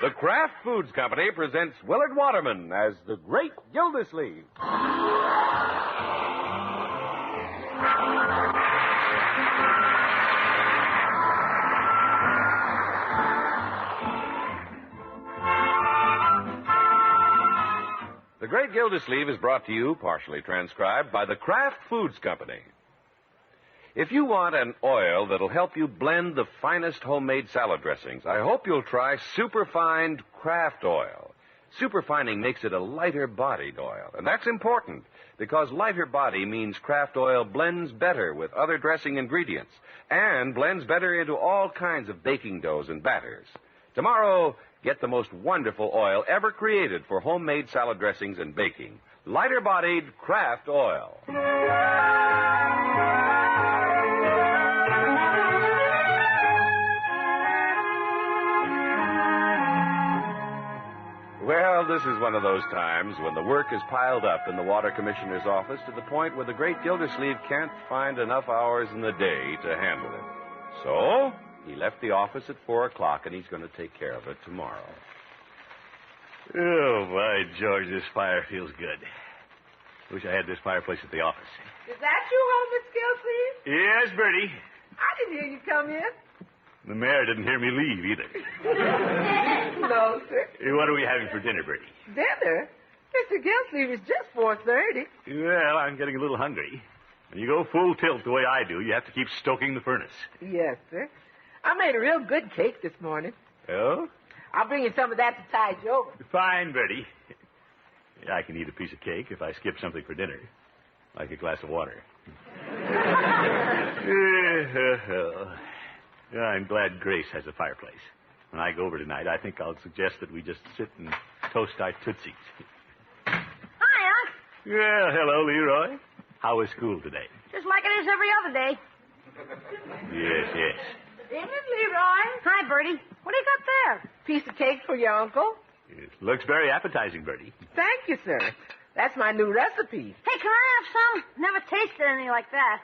The Kraft Foods Company presents Willard Waterman as the Great Gildersleeve. The Great Gildersleeve is brought to you, partially transcribed, by the Kraft Foods Company. If you want an oil that'll help you blend the finest homemade salad dressings, I hope you'll try Superfined Kraft Oil. Superfining makes it a lighter-bodied oil, and that's important because lighter body means Kraft Oil blends better with other dressing ingredients and blends better into all kinds of baking doughs and batters. Tomorrow, get the most wonderful oil ever created for homemade salad dressings and baking. Lighter-bodied Kraft Oil. Well, this is one of those times when the work is piled up in the water commissioner's office to the point where the Great Gildersleeve can't find enough hours in the day to handle it. So, he left the office at 4 o'clock, and he's going to take care of it tomorrow. Oh, by George, this fire feels good. Wish I had this fireplace at the office. Is that you home, Miss Gilsleeve? Yes, Bertie. I didn't hear you come in. The mayor didn't hear me leave either. No, sir. What are we having for dinner, Bertie? Dinner? Mr. Gilsleeve, it's just 4:30. Well, I'm getting a little hungry. When you go full tilt the way I do, you have to keep stoking the furnace. Yes, sir. I made a real good cake this morning. Oh? I'll bring you some of that to tide you over. Fine, Bertie. I can eat a piece of cake if I skip something for dinner, like a glass of water. I'm glad Grace has a fireplace. When I go over tonight, I think I'll suggest that we just sit and toast our Tootsies. Hi, Unc. Well, hello, Leroy. How was school today? Just like it is every other day. Yes. Dinner, Leroy. Hi, Bertie. What do you got there? Piece of cake for your uncle. It looks very appetizing, Bertie. Thank you, sir. That's my new recipe. Hey, can I have some? Never tasted any like that.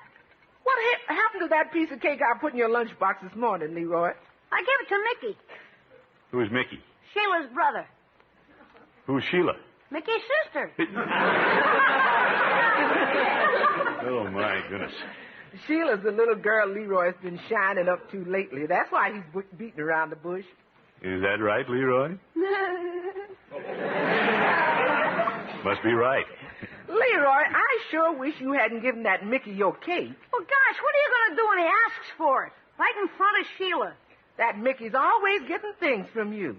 What happened to that piece of cake I put in your lunchbox this morning, Leroy? I gave it to Mickey. Who's Mickey? Sheila's brother. Who's Sheila? Mickey's sister. Oh, my goodness. Sheila's the little girl Leroy's been shining up to lately. That's why he's beating around the bush. Is that right, Leroy? Must be right. Leroy, I sure wish you hadn't given that Mickey your cake. Well, gosh, what are you going to do when he asks for it? Right in front of Sheila. That Mickey's always getting things from you.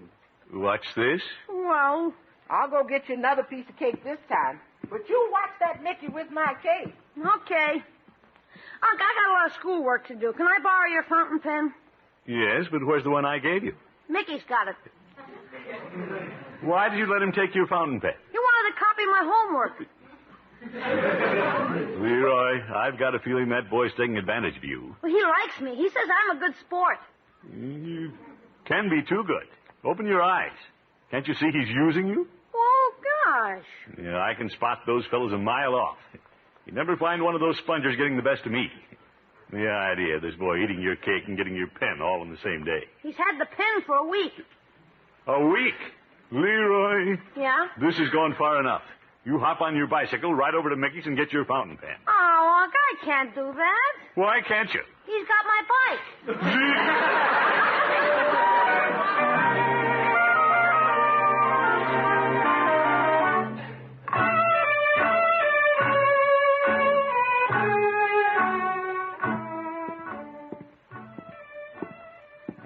Watch this. Well, I'll go get you another piece of cake this time. But you watch that Mickey with my cake. okay. Unc, I got a lot of schoolwork to do. Can I borrow your fountain pen? Yes, but where's the one I gave you? Mickey's got it. Why did you let him take your fountain pen? He wanted to copy my homework. Leroy, I've got a feeling that boy's taking advantage of you. Well, he likes me. He says I'm a good sport. You can be too good. Open your eyes. Can't you see he's using you? Oh, gosh. Yeah, I can spot those fellows a mile off. You'd never find one of those spongers getting the best of me. The idea of this boy eating your cake and getting your pen all in the same day. He's had the pen for a week. A week? Leroy. Yeah? This has gone far enough. You hop on your bicycle, ride over to Mickey's, and get your fountain pen. Oh, Unc, I can't do that. Why can't you? He's got my bike.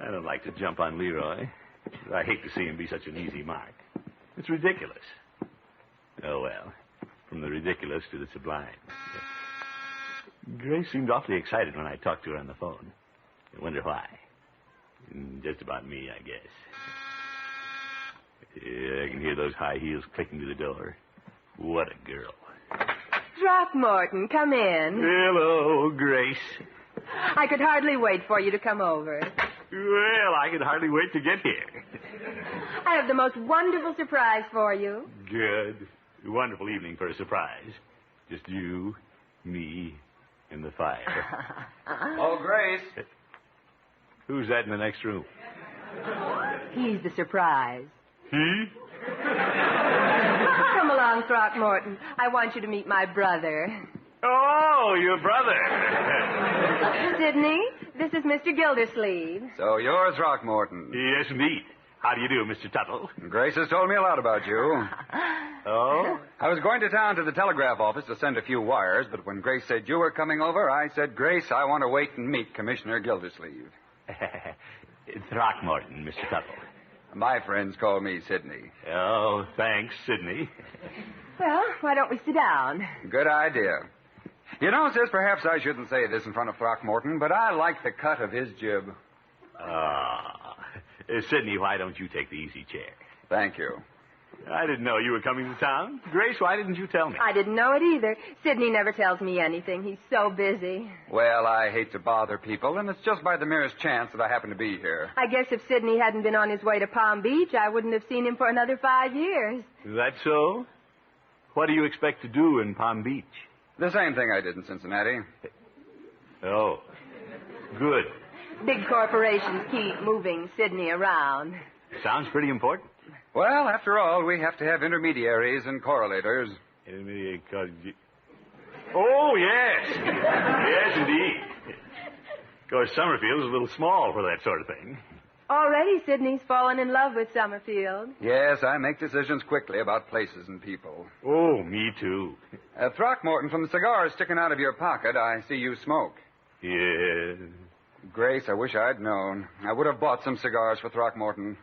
I don't like to jump on Leroy. I hate to see him be such an easy mark. It's ridiculous. Oh, well. From the ridiculous to the sublime. Grace seemed awfully excited when I talked to her on the phone. I wonder why. Just about me, I guess. Yeah, I can hear those high heels clicking to the door. What a girl. Throckmorton, come in. Hello, Grace. I could hardly wait for you to come over. Well, I could hardly wait to get here. I have the most wonderful surprise for you. Good. Wonderful evening for a surprise. Just you, me, and the fire. Oh, Grace. Who's that in the next room? He's the surprise. Hmm? Come along, Throckmorton. I want you to meet my brother. Oh, your brother. Sidney, this is Mr. Gildersleeve. So you're Throckmorton. Yes, indeed. How do you do, Mr. Tuttle? Grace has told me a lot about you. Oh? I was going to town to the telegraph office to send a few wires, but when Grace said you were coming over, I said, Grace, I want to wait and meet Commissioner Gildersleeve. Throckmorton, Mr. Tuttle. My friends call me Sidney. Oh, thanks, Sidney. Well, why don't we sit down? Good idea. You know, sis, perhaps I shouldn't say this in front of Throckmorton, but I like the cut of his jib. Sidney, why don't you take the easy chair? Thank you. I didn't know you were coming to town. Grace, why didn't you tell me? I didn't know it either. Sidney never tells me anything. He's so busy. Well, I hate to bother people, and it's just by the merest chance that I happen to be here. I guess if Sidney hadn't been on his way to Palm Beach, I wouldn't have seen him for another 5 years. Is that so? What do you expect to do in Palm Beach? The same thing I did in Cincinnati. Oh, good. Big corporations keep moving Sidney around. Sounds pretty important. Well, after all, we have to have intermediaries and correlators. Oh, yes. Yes, indeed. Of course, Summerfield's a little small for that sort of thing. Already Sidney's fallen in love with Summerfield. Yes, I make decisions quickly about places and people. Oh, me too. Throckmorton, from the cigars sticking out of your pocket, I see you smoke. Yeah. Grace, I wish I'd known. I would have bought some cigars for Throckmorton.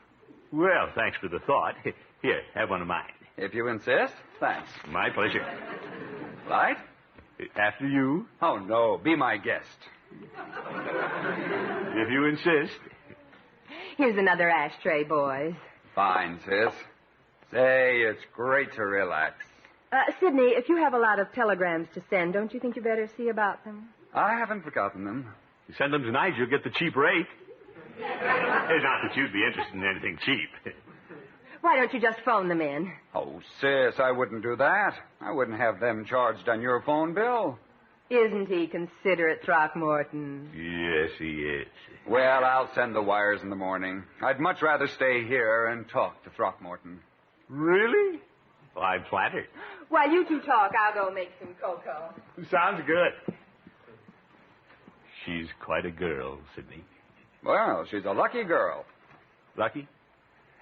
Well, thanks for the thought. Here, have one of mine. If you insist, thanks. My pleasure. Light? After you, Oh, no, be my guest. if you insist. Here's another ashtray, boys. Fine, sis. Say, it's great to relax. Sidney, if you have a lot of telegrams to send, don't you think you better see about them? I haven't forgotten them. You send them tonight, you'll get the cheap rate. Not that you'd be interested in anything cheap. Why don't you just phone them in? Oh, sis, I wouldn't do that. I wouldn't have them charged on your phone bill. Isn't he considerate, Throckmorton? Yes, he is. Well, I'll send the wires in the morning. I'd much rather stay here and talk to Throckmorton. Really? Well, I'm flattered. While you two talk, I'll go make some cocoa. Sounds good. She's quite a girl, Sidney. Well, she's a lucky girl. Lucky?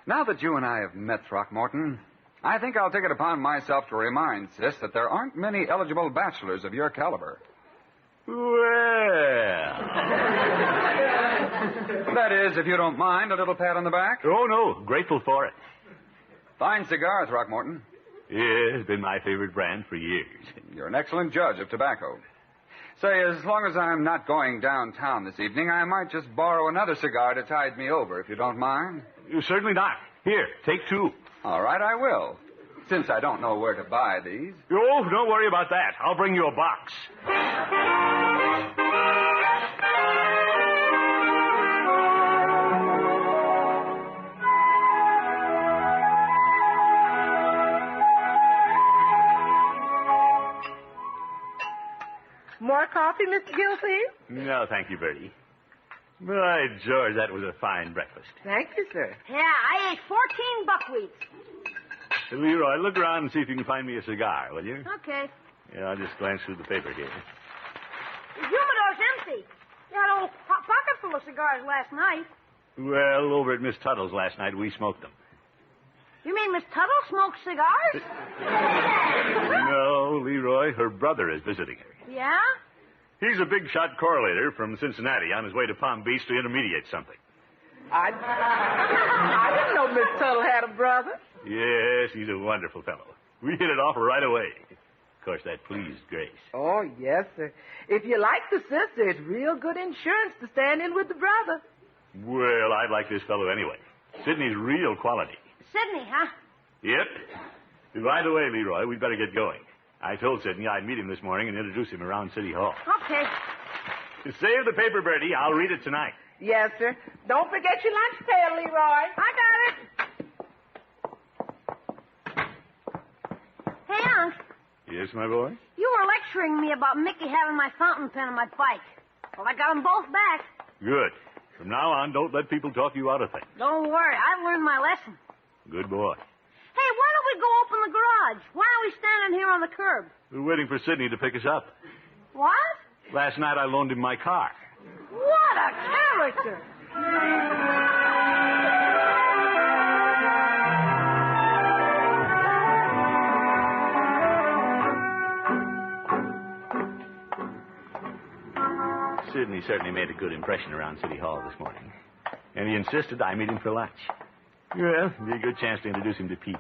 Now that you and I have met, Throckmorton, I think I'll take it upon myself to remind Sis that there aren't many eligible bachelors of your caliber. Well. That is, if you don't mind, a little pat on the back. Oh, no. Grateful for it. Fine cigar, Throckmorton. Yeah, it's been my favorite brand for years. You're an excellent judge of tobacco. Say, as long as I'm not going downtown this evening, I might just borrow another cigar to tide me over, if you don't mind. Certainly not. Here, take two. All right, I will. Since I don't know where to buy these. Oh, don't worry about that. I'll bring you a box. More coffee, Mr. Gilsey? No, thank you, Bertie. By George, that was a fine breakfast. Thank you, sir. Yeah, I ate 14 buckwheats. Hey, Leroy, look around and see if you can find me a cigar, will you? Okay. Yeah, I'll just glance through the paper here. The humidor's empty. You had a whole pocket full of cigars last night. Well, over at Miss Tuttles last night, we smoked them. You mean Miss Tuttle smokes cigars? No, Leroy, her brother is visiting her. Yeah? He's a big shot correlator from Cincinnati on his way to Palm Beach to intermediate something. I didn't know Miss Tuttle had a brother. Yes, he's a wonderful fellow. We hit it off right away. Of course, that pleased Grace. Oh, yes, sir. If you like the sister, it's real good insurance to stand in with the brother. Well, I'd like this fellow anyway. Sidney's real quality. Sydney, huh? Yep. By the way, Leroy, we'd better get going. I told Sidney I'd meet him this morning and introduce him around City Hall. Okay. Save the paper, Bertie. I'll read it tonight. Yes, sir. Don't forget your lunch pail, Leroy. I got it. Hey, Unc, Yes, my boy? you were lecturing me about Mickey having my fountain pen on my bike. Well, I got them both back. Good. From now on, don't let people talk you out of things. Don't worry, I've learned my lesson. Good boy. Hey, why don't we go open the garage? Why are we standing here on the curb? We're waiting for Sidney to pick us up. What? Last night I loaned him my car. What a character! Sidney certainly made a good impression around City Hall this morning. And he insisted I meet him for lunch. Well, it'd be a good chance to introduce him to Peavy.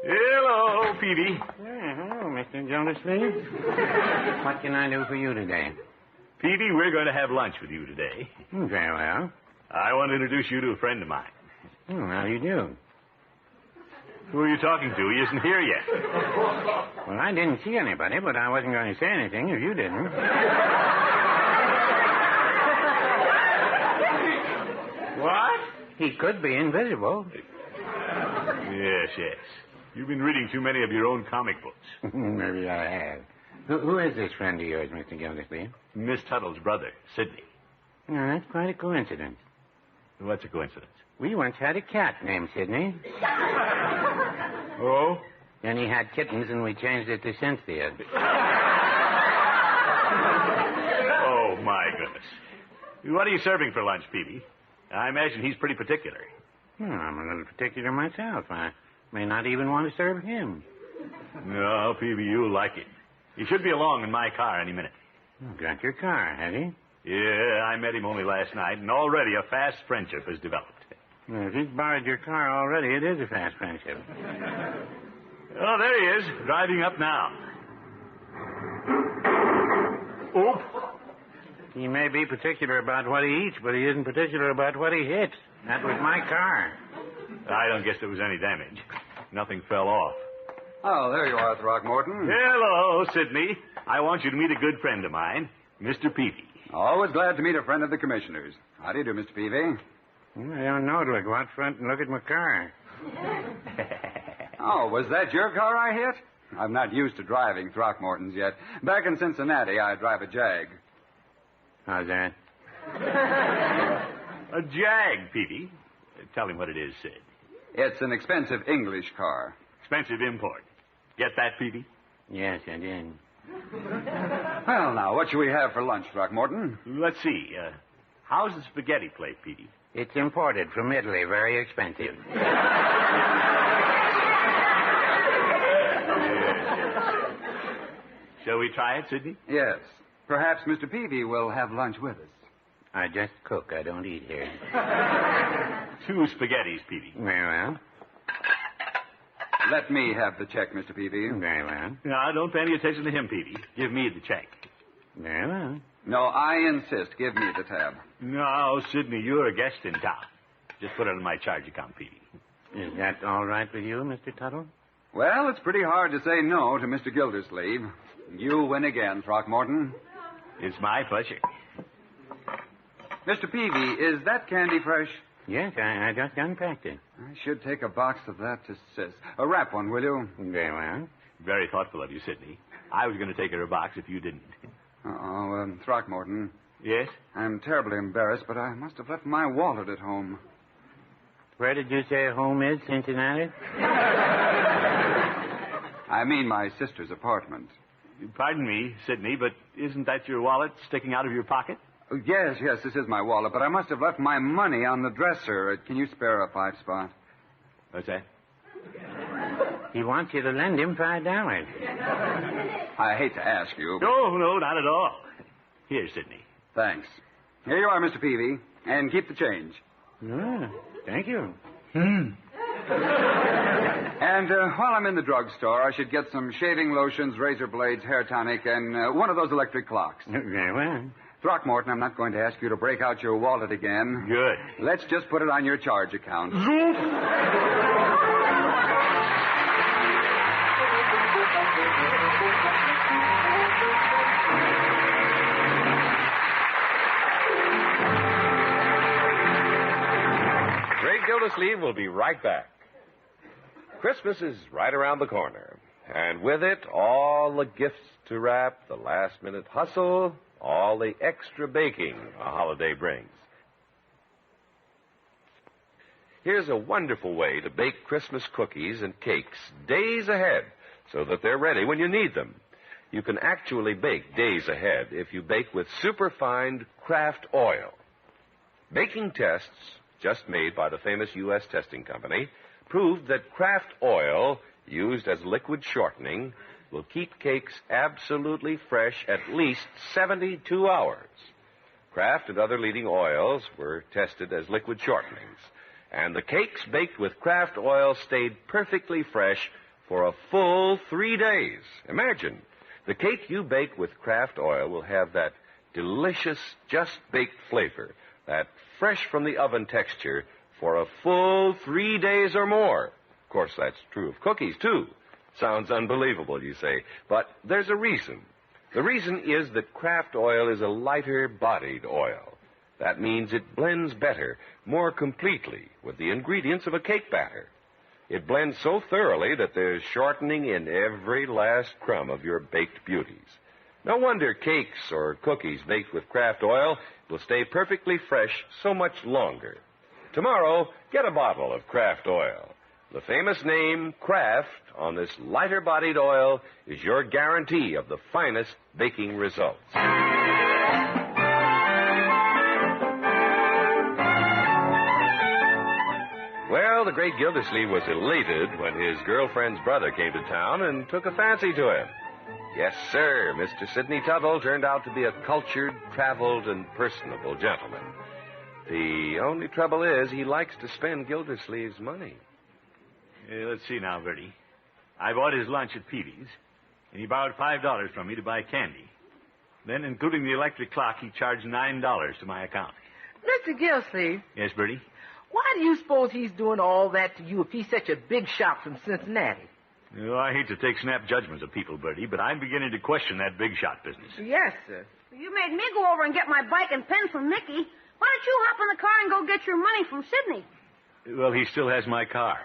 Hello, Peavy. Hello, Mr. Gildersleeve. What can I do for you today? Peavy, we're going to have lunch with you today. Very well. I want to introduce you to a friend of mine. Oh, how do you do? Who are you talking to? He isn't here yet. Well, I didn't see anybody, but I wasn't going to say anything if you didn't. What? He could be invisible. Yes, yes. You've been reading too many of your own comic books. Maybe I have. Who is this friend of yours, Mr. Gildersleeve? Miss Tuttles' brother, Sidney. Oh, that's quite a coincidence. What's a coincidence? We once had a cat named Sidney. Oh? Then he had kittens, and we changed it to Cynthia. Oh, my goodness. What are you serving for lunch, Peavy? I imagine he's pretty particular. I'm a little particular myself. I may not even want to serve him. No, Peavy, you'll like it. He should be along in my car any minute. Got your car, has he? Yeah, I met him only last night, and already a fast friendship has developed. Well, if he's borrowed your car already, it is a fast friendship. Oh, there he is, driving up now. Oop. He may be particular about what he eats, but he isn't particular about what he hits. That was my car. I don't guess there was any damage. Nothing fell off. Oh, there you are, Throckmorton. Hello, Sidney. I want you to meet a good friend of mine, Mr. Peavy. Always glad to meet a friend of the commissioner's. How do you do, Mr. Peavy? I don't know till I go out front and look at my car. Oh, was that your car I hit? I'm not used to driving Throckmorton's yet. Back in Cincinnati, I drive a Jag. How's that? A Jag, Peavy. Tell him what it is, Sid. It's an expensive English car. Expensive import. Get that, Peavy? Yes, I did. Well, now, what shall we have for lunch, Throckmorton? Let's see. How's the spaghetti plate, Peavy? It's imported from Italy, very expensive. Shall we try it, Sidney? Yes. Perhaps Mr. Peavy will have lunch with us. I just cook. I don't eat here. 2 spaghettis, Peavy. Very well. Let me have the check, Mr. Peavy. Very well. No, don't pay any attention to him, Peavy. Give me the check. Very well. No, I insist. Give me the tab. No, Sidney, you're a guest in town. Just put it on my charge account, Peavy. Is that all right with you, Mr. Tuttle? Well, it's pretty hard to say no to Mr. Gildersleeve. You win again, Throckmorton. It's my pleasure. Mr. Peavy, is that candy fresh? Yes, I just unpacked it. I should take a box of that to Sis. Wrap one, will you? Very well. Very thoughtful of you, Sidney. I was going to take her a box if you didn't. Throckmorton. Yes? I'm terribly embarrassed, but I must have left my wallet at home. Where did you say home is, Cincinnati? I mean my sister's apartment. Pardon me, Sidney, but isn't that your wallet sticking out of your pocket? Oh, yes, this is my wallet, but I must have left my money on the dresser. Can you spare a 5-spot? What's that? He wants you to lend him $5. I hate to ask you, but... No, not at all. Here, Sidney. Thanks. Here you are, Mr. Peavy, and keep the change. Thank you. And while I'm in the drugstore, I should get some shaving lotions, razor blades, hair tonic, and one of those electric clocks. Very well. Throckmorton, I'm not going to ask you to break out your wallet again. Good. Let's just put it on your charge account. Great Gildersleeve will be right back. Christmas is right around the corner, and with it, all the gifts to wrap, the last-minute hustle, all the extra baking a holiday brings. Here's a wonderful way to bake Christmas cookies and cakes days ahead so that they're ready when you need them. You can actually bake days ahead if you bake with superfine Kraft oil. Baking tests, just made by the famous U.S. testing company, proved that Kraft oil, used as liquid shortening, will keep cakes absolutely fresh at least 72 hours. Kraft and other leading oils were tested as liquid shortenings, and the cakes baked with Kraft oil stayed perfectly fresh for a full 3 days. Imagine, the cake you bake with Kraft oil will have that delicious, just-baked flavor, that fresh-from-the-oven texture for a full 3 days or more. Of course, that's true of cookies, too. Sounds unbelievable, you say, but there's a reason. The reason is that Kraft oil is a lighter-bodied oil. That means it blends better, more completely, with the ingredients of a cake batter. It blends so thoroughly that there's shortening in every last crumb of your baked beauties. No wonder cakes or cookies baked with Kraft oil will stay perfectly fresh so much longer. Tomorrow, get a bottle of Kraft oil. The famous name Kraft on this lighter-bodied oil is your guarantee of the finest baking results. Well, the great Gildersleeve was elated when his girlfriend's brother came to town and took a fancy to him. Yes, sir, Mr. Sidney Tuttle turned out to be a cultured, traveled, and personable gentleman. The only trouble is he likes to spend Gildersleeve's money. Let's see now, Bertie. I bought his lunch at Peavy's, and he borrowed $5 from me to buy candy. Then, including the electric clock, he charged $9 to my account. Mr. Gilsleeve, Yes, Bertie? why do you suppose he's doing all that to you if he's such a big shot from Cincinnati? Oh, I hate to take snap judgments of people, Bertie, but I'm beginning to question that big shot business. Yes, sir. You made me go over and get my bike and pen from Mickey. Why don't you hop in the car and go get your money from Sidney? Well, he still has my car.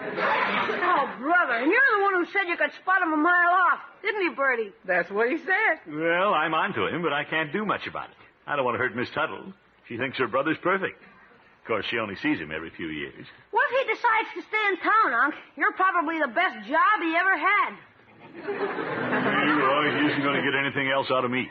Oh, brother, and you're the one who said you could spot him a mile off, didn't he, Bertie? That's what he said. Well, I'm on to him, but I can't do much about it. I don't want to hurt Miss Tuttle. She thinks her brother's perfect. Of course, she only sees him every few years. What if he decides to stay in town, Unc? You're probably the best job he ever had. He isn't going to get anything else out of me.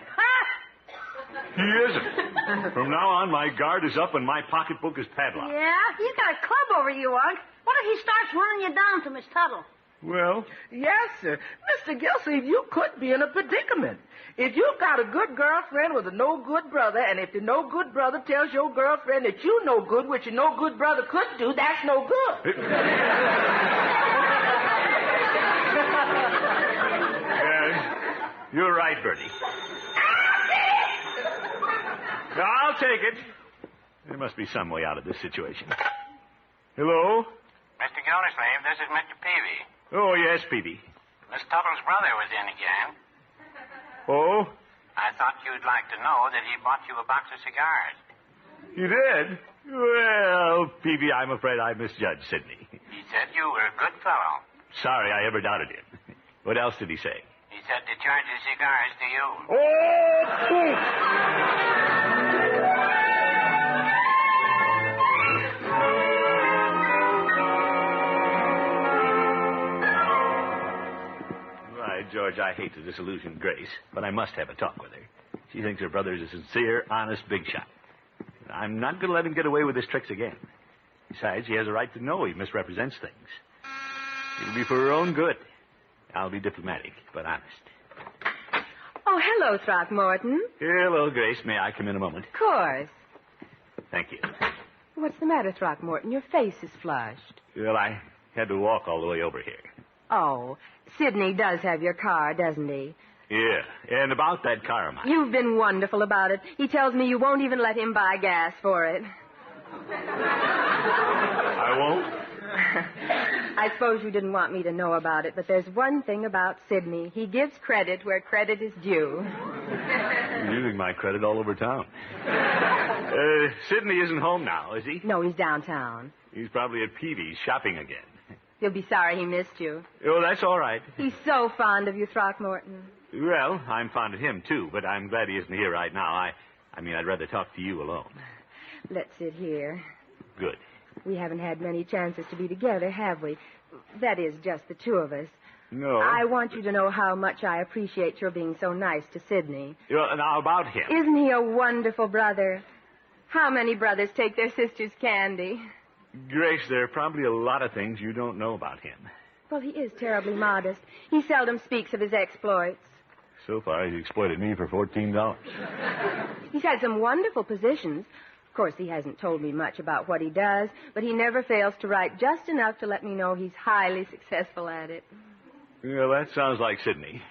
He isn't. From now on, my guard is up and my pocketbook is padlocked. Yeah? He's got a club over you, Unc. What if he starts running you down to Miss Tuttle? Well? Yes, sir. Mr. Gilsleeve, you could be in a predicament. If you've got a good girlfriend with a no-good brother, and if the no-good brother tells your girlfriend that you no good, which a no-good brother could do, that's no good. You're right, Bertie. I'll take it. There must be some way out of this situation. Hello? Mr. Gildersleeve, this is Mr. Peavy. Oh, yes, Peavy. Miss Tuttle's brother was in again. Oh? I thought you'd like to know that he bought you a box of cigars. You did? Well, Peavy, I'm afraid I misjudged Sidney. He said you were a good fellow. Sorry I ever doubted him. What else did he say? He said to charge his cigars to you. Right, George, I hate to disillusion Grace, but I must have a talk with her. She thinks her brother's a sincere, honest big shot. I'm not going to let him get away with his tricks again. Besides, he has a right to know he misrepresents things. It'll be for her own good. I'll be diplomatic, but honest. Oh, hello, Throckmorton. Hello, Grace. May I come in a moment? Of course. Thank you. What's the matter, Throckmorton? Your face is flushed. Well, I had to walk all the way over here. Oh, Sidney does have your car, doesn't he? Yeah, and about that car of mine. You've been wonderful about it. He tells me you won't even let him buy gas for it. I won't? I suppose you didn't want me to know about it, but there's one thing about Sidney. He gives credit where credit is due. You're using my credit all over town. Sidney isn't home now, is he? No, he's downtown. He's probably at Peavy's shopping again. He'll be sorry he missed you. Oh, that's all right. He's so fond of you, Throckmorton. Well, I'm fond of him, too, but I'm glad he isn't here right now. I mean, I'd rather talk to you alone. Let's sit here. Good. We haven't had many chances to be together, have we? That is, just the two of us. No. I want you to know how much I appreciate your being so nice to Sidney. Now, about him. Isn't he a wonderful brother? How many brothers take their sister's candy? Grace, there are probably a lot of things you don't know about him. Well, he is terribly modest. He seldom speaks of his exploits. So far, he's exploited me for $14. He's had some wonderful positions. Of course, he hasn't told me much about what he does, but he never fails to write just enough to let me know he's highly successful at it. Well, that sounds like Sidney.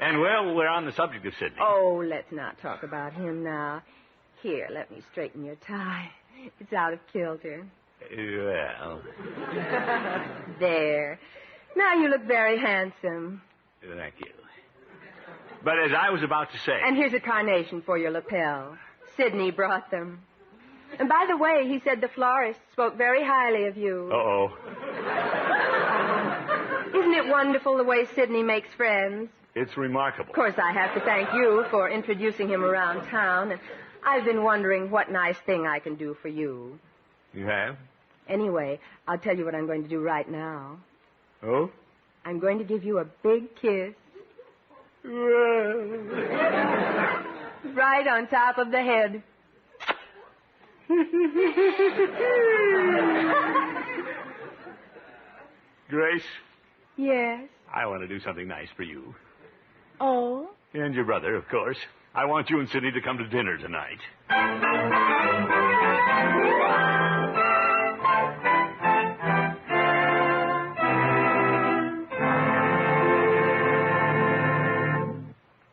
And, well, we're on the subject of Sidney. Oh, let's not talk about him now. Here, let me straighten your tie. It's out of kilter. Well. There. Now you look very handsome. Thank you. But as I was about to say... And here's a carnation for your lapel. Sidney brought them. And by the way, he said the florist spoke very highly of you. Uh-oh. Isn't it wonderful the way Sidney makes friends? It's remarkable. Of course, I have to thank you for introducing him around town. And I've been wondering what nice thing I can do for you. You have? Anyway, I'll tell you what I'm going to do right now. Oh? I'm going to give you a big kiss. Right on top of the head. Grace? Yes. I want to do something nice for you. Oh? And your brother, of course. I want you and Sidney to come to dinner tonight.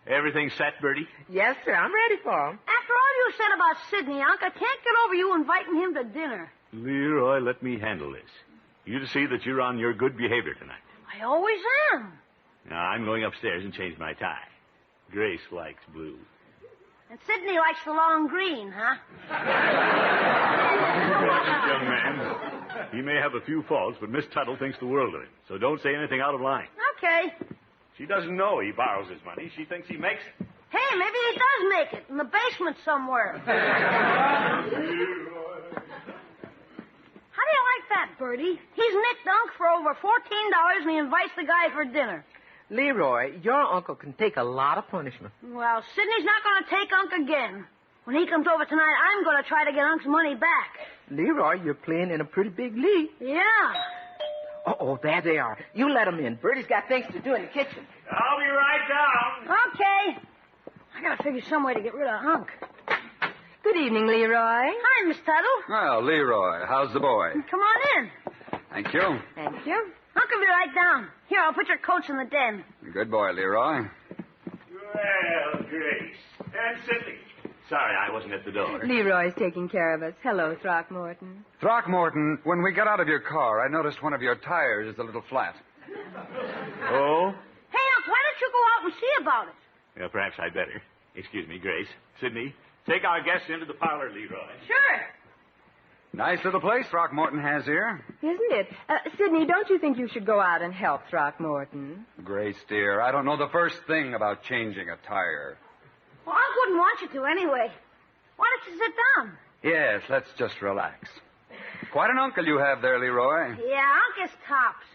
Everything set, Bertie? Yes, sir. I'm ready for him. After all you said about Sidney, Unc, I can't get over you inviting him to dinner. Leroy, let me handle this. You to see that you're on your good behavior tonight. I always am. Now, I'm going upstairs and change my tie. Grace likes blue. And Sidney likes the long green, huh? Young man, he may have a few faults, but Miss Tuttle thinks the world of him. So don't say anything out of line. Okay. She doesn't know he borrows his money. She thinks he makes it. Hey, maybe he does make it in the basement somewhere. How do you like that, Bertie? He's nicked Unc for over $14 and he invites the guy for dinner. Leroy, your uncle can take a lot of punishment. Well, Sidney's not going to take Unc again. When he comes over tonight, I'm going to try to get Unc's money back. Leroy, you're playing in a pretty big league. Yeah. Oh, there they are. You let them in. Bertie's got things to do in the kitchen. I'll be right down. Okay. I got to figure some way to get rid of Unc. Good evening, Leroy. Hi, Miss Tuttle. Well, Leroy, how's the boy? Come on in. Thank you. Thank you. Unc will be right down. Here, I'll put your coats in the den. Good boy, Leroy. Well, Grace. And Sidney. Sorry I wasn't at the door. Leroy's taking care of us. Hello, Throckmorton. Throckmorton, when we got out of your car, I noticed one of your tires is a little flat. Oh? Hey, Unc, why don't you go out and see about it? Well, perhaps I'd better. Excuse me, Grace. Sidney, take our guests into the parlor, Leroy. Sure. Nice little place Throckmorton has here. Isn't it? Sidney, don't you think you should go out and help Throckmorton? Grace, dear, I don't know the first thing about changing a tire. Well, Unc wouldn't want you to anyway. Why don't you sit down? Yes, let's just relax. Quite an uncle you have there, Leroy. Yeah, Unc is tops.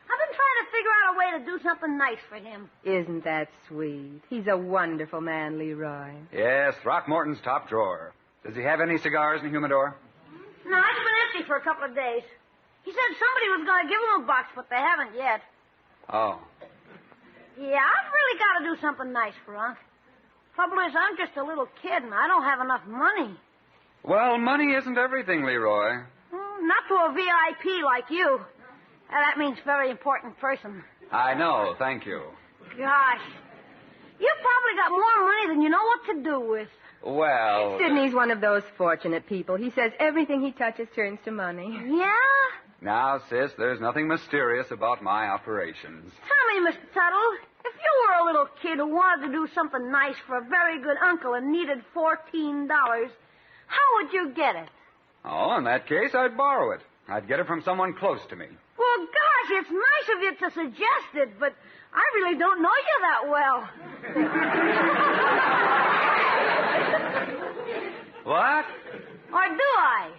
I've been trying to figure out a way to do something nice for him. Isn't that sweet? He's a wonderful man, Leroy. Yes, Throckmorton's top drawer. Does he have any cigars in the humidor? No, it's been empty for a couple of days. He said somebody was going to give him a box, but they haven't yet. Oh. Yeah, I've really got to do something nice for Unc. Trouble is, I'm just a little kid, and I don't have enough money. Well, money isn't everything, Leroy. Not to a VIP like you. That means very important person. I know, thank you. Gosh. You've probably got more money than you know what to do with. Well... Sidney's one of those fortunate people. He says everything he touches turns to money. Yeah? Now, sis, there's nothing mysterious about my operations. Tell me, Mr. Tuttle, if you were a little kid who wanted to do something nice for a very good uncle and needed $14, how would you get it? Oh, in that case, I'd borrow it. I'd get it from someone close to me. Well, gosh, it's nice of you to suggest it, but I really don't know you that well. What? Or do I?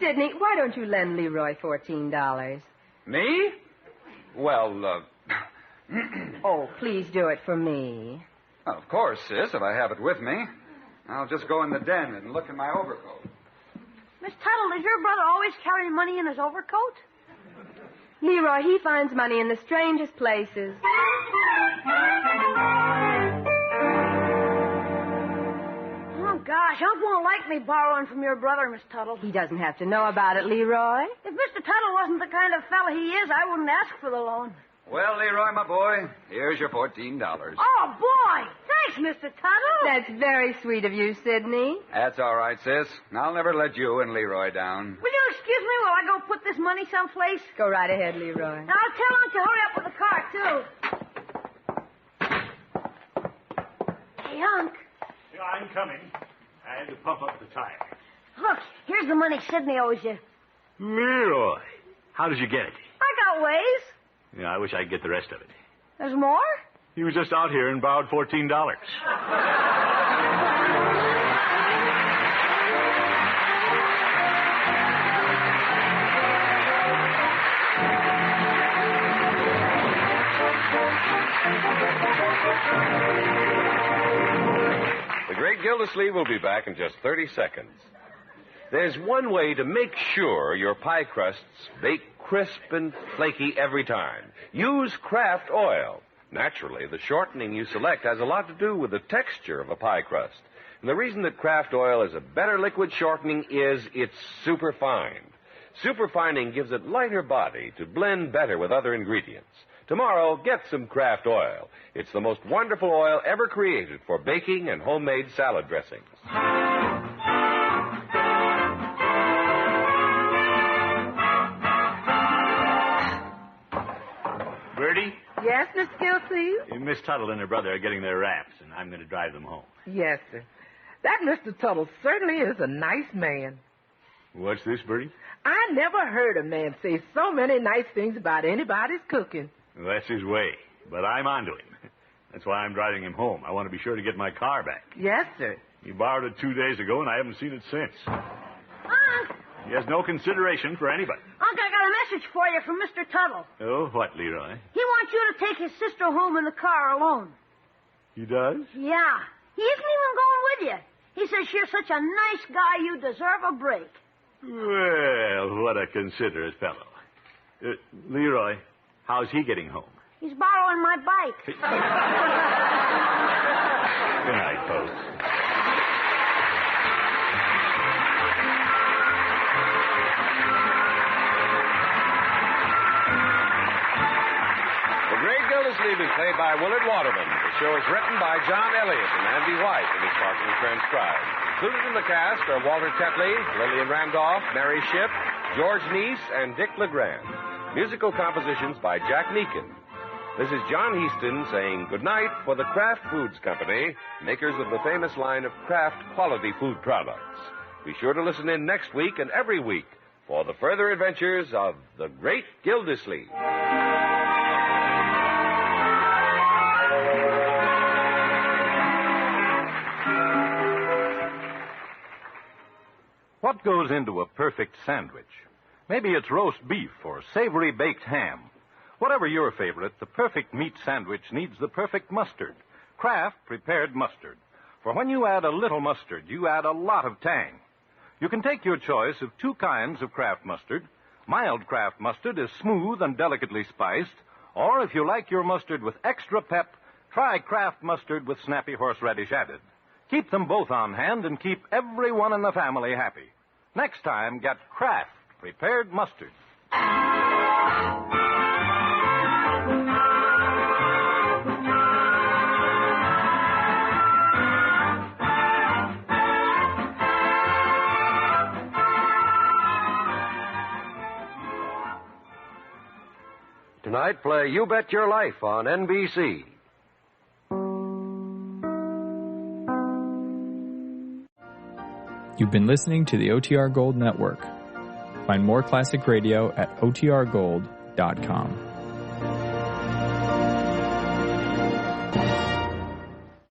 Sidney, why don't you lend Leroy $14? Me? Well, Oh, please do it for me. of course, sis, if I have it with me. I'll just go in the den and look in my overcoat. Miss Tuttle, does your brother always carry money in his overcoat? Leroy, he finds money in the strangest places. Oh, gosh, Uncle won't like me borrowing from your brother, Miss Tuttle. He doesn't have to know about it, Leroy. If Mr. Tuttle wasn't the kind of fella he is, I wouldn't ask for the loan. Well, Leroy, my boy, here's your $14. Oh, boy! Thanks, Mr. Tuttle. That's very sweet of you, Sidney. That's all right, sis. I'll never let you and Leroy down. Will you excuse me while I go put this money someplace? Go right ahead, Leroy. Now, I'll tell Unc to hurry up with the car, too. Hey, Unc. Yeah, I'm coming. I had to pump up the tire. Look, here's the money Sidney owes you. Leroy, how did you get it? I got ways. Yeah, I wish I could get the rest of it. There's more? He was just out here and borrowed $14. The Great Gildersleeve will be back in just 30 seconds. There's one way to make sure your pie crusts bake crisp and flaky every time. Use Kraft oil. Naturally, the shortening you select has a lot to do with the texture of a pie crust. And the reason that Kraft oil is a better liquid shortening is it's superfine. Superfining gives it lighter body to blend better with other ingredients. Tomorrow, get some Kraft oil. It's the most wonderful oil ever created for baking and homemade salad dressings. Bertie? Yes, Miss Gilsey? Miss Tuttle and her brother are getting their wraps, and I'm going to drive them home. Yes, sir. That Mr. Tuttle certainly is a nice man. What's this, Bertie? I never heard a man say so many nice things about anybody's cooking. Well, that's his way, but I'm onto him. That's why I'm driving him home. I want to be sure to get my car back. Yes, sir. He borrowed it 2 days ago, and I haven't seen it since. Unc! He has no consideration for anybody. Unc, I got a message for you from Mr. Tuttle. Oh, what, Leroy? He wants you to take his sister home in the car alone. He does? Yeah. He isn't even going with you. He says you're such a nice guy you deserve a break. Well, what a considerate fellow. Leroy, how's he getting home? He's borrowing my bike. Good night, folks. The Great Gildersleeve is played by Willard Waterman. The show is written by John Elliott and Andy White and is partially transcribed. Included in the cast are Walter Tetley, Lillian Randolph, Mary Shipp, George Neese, and Dick LeGrand. Musical compositions by Jack Meakin. This is John Heaston saying goodnight for the Kraft Foods Company, makers of the famous line of Kraft quality food products. Be sure to listen in next week and every week for the further adventures of the Great Gildersleeve. What goes into a perfect sandwich? Maybe it's roast beef or savory baked ham. Whatever your favorite, the perfect meat sandwich needs the perfect mustard. Kraft prepared mustard. For when you add a little mustard, you add a lot of tang. You can take your choice of 2 kinds of Kraft mustard. Mild Kraft mustard is smooth and delicately spiced. Or if you like your mustard with extra pep, try Kraft mustard with snappy horseradish added. Keep them both on hand and keep everyone in the family happy. Next time, get Kraft prepared mustard. Tonight, play You Bet Your Life on NBC. You've been listening to the OTR Gold Network. Find more classic radio at otrgold.com.